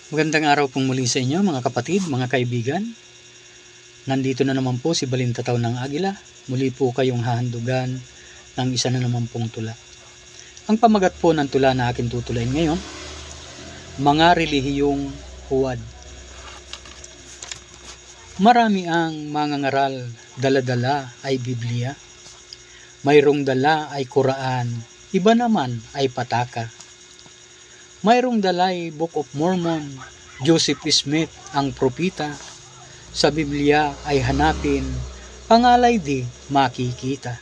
Magandang araw pong muli sa inyo mga kapatid, mga kaibigan. Nandito na naman po si Balintataw ng Agila. Muli po kayong hahandugan ng isa na naman pong tula. Ang pamagat po ng tula na akin tutulain ngayon, mga relihiyong huwad. Marami ang mangangaral, dala-dala ay Biblia. Mayroong dala ay Quran, iba naman ay pataka. Mayroong dalay Book of Mormon, Joseph Smith ang propita. Sa Biblia ay hanapin, pangalay di makikita.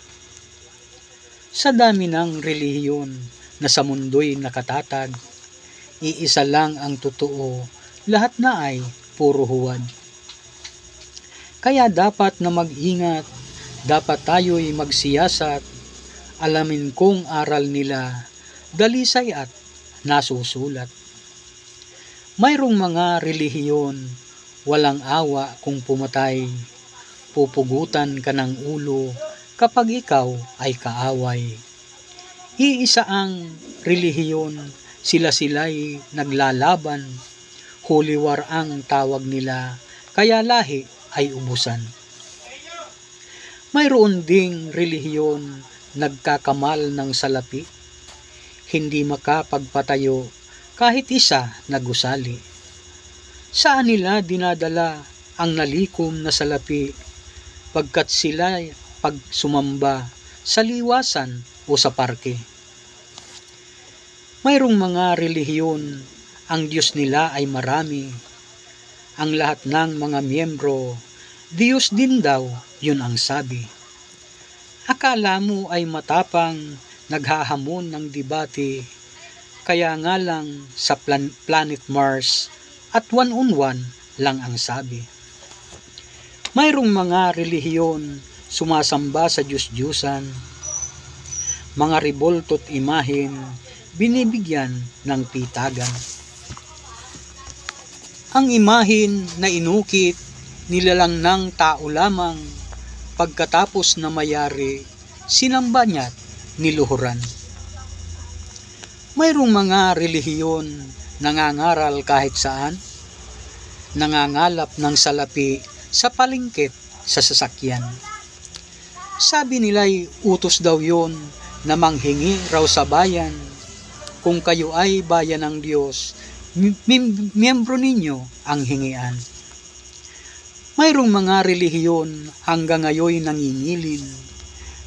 Sa dami ng relihiyon na sa mundo'y nakatatag, iisa lang ang totoo, lahat na ay puro huwad. Kaya dapat na mag-ingat, dapat tayo'y magsiyasat, alamin kung aral nila, dalisay at nasusulat. Mayroong mga relihiyon, walang awa kung pumatay, pupugutan ka ng ulo kapag ikaw ay kaaway. Iisa ang relihiyon, sila-sila'y naglalaban, holy war ang tawag nila, kaya lahi ay ubusan. Mayroon ding relihiyon, nagkakamal ng salapi, hindi makapagpatayo kahit isa nagusali. Saan nila dinadala ang nalikom na salapi pagkat sila pag sumamba sa liwasan o sa parke? Mayroong mga relihiyon, ang Diyos nila ay marami. Ang lahat ng mga miyembro, Diyos din daw, yun ang sabi. Akala mo ay matapang, naghahamon ng debate, kaya nga lang sa planet Mars at one-on-one lang ang sabi. Mayroong mga relihiyon, sumasamba sa Diyos-Diyusan, mga rebolto't imahin, binibigyan ng pitagan. Ang imahin na inukit, nilalang ng tao lamang, pagkatapos na mayari, sinamba niya't niluhuran. Mayroong mga relihiyon, nangangaral kahit saan, nangangalap ng salapi sa palengket sa sasakyan. Sabi nila'y utos daw yon na manghingi raw sa bayan, kung kayo ay bayan ng Diyos, miyembro ninyo ang hingian. Mayroong mga relihiyon hanggang ngayon nangingilin,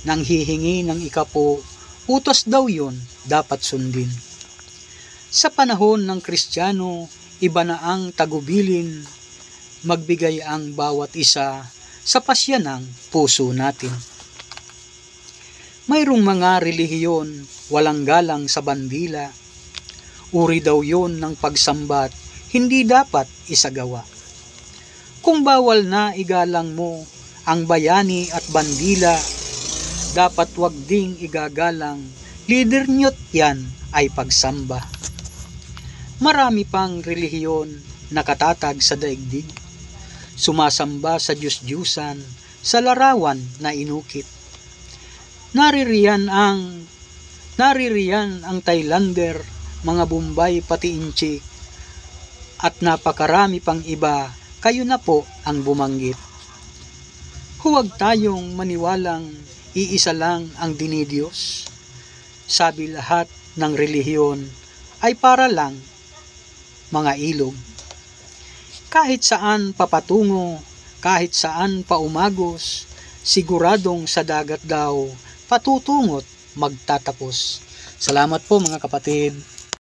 nang hihingi ng ikapo, utos daw yun dapat sundin. Sa panahon ng Kristiyano, iba na ang tagubilin, magbigay ang bawat isa sa pasya ng puso natin. Mayroong mga relihiyon, walang galang sa bandila, uri daw yun ng pagsambat, hindi dapat isagawa. Kung bawal na igalang mo ang bayani at bandila, dapat wag ding igagalang, leader nyo't yan ay pagsamba. Marami pang relihiyon nakatatag sa daigdig, sumasamba sa Diyos-Diyusan, sa larawan na inukit. Naririyan ang Thailander, mga Bombay pati Inchik, at napakarami pang iba, kayo na po ang bumanggit. Huwag tayong maniwalang iisa lang ang dinidiyos. Sabi lahat ng relihiyon ay para lang mga ilog. Kahit saan papatungo, kahit saan paumagos, siguradong sa dagat daw, patutungo't magtatapos. Salamat po mga kapatid.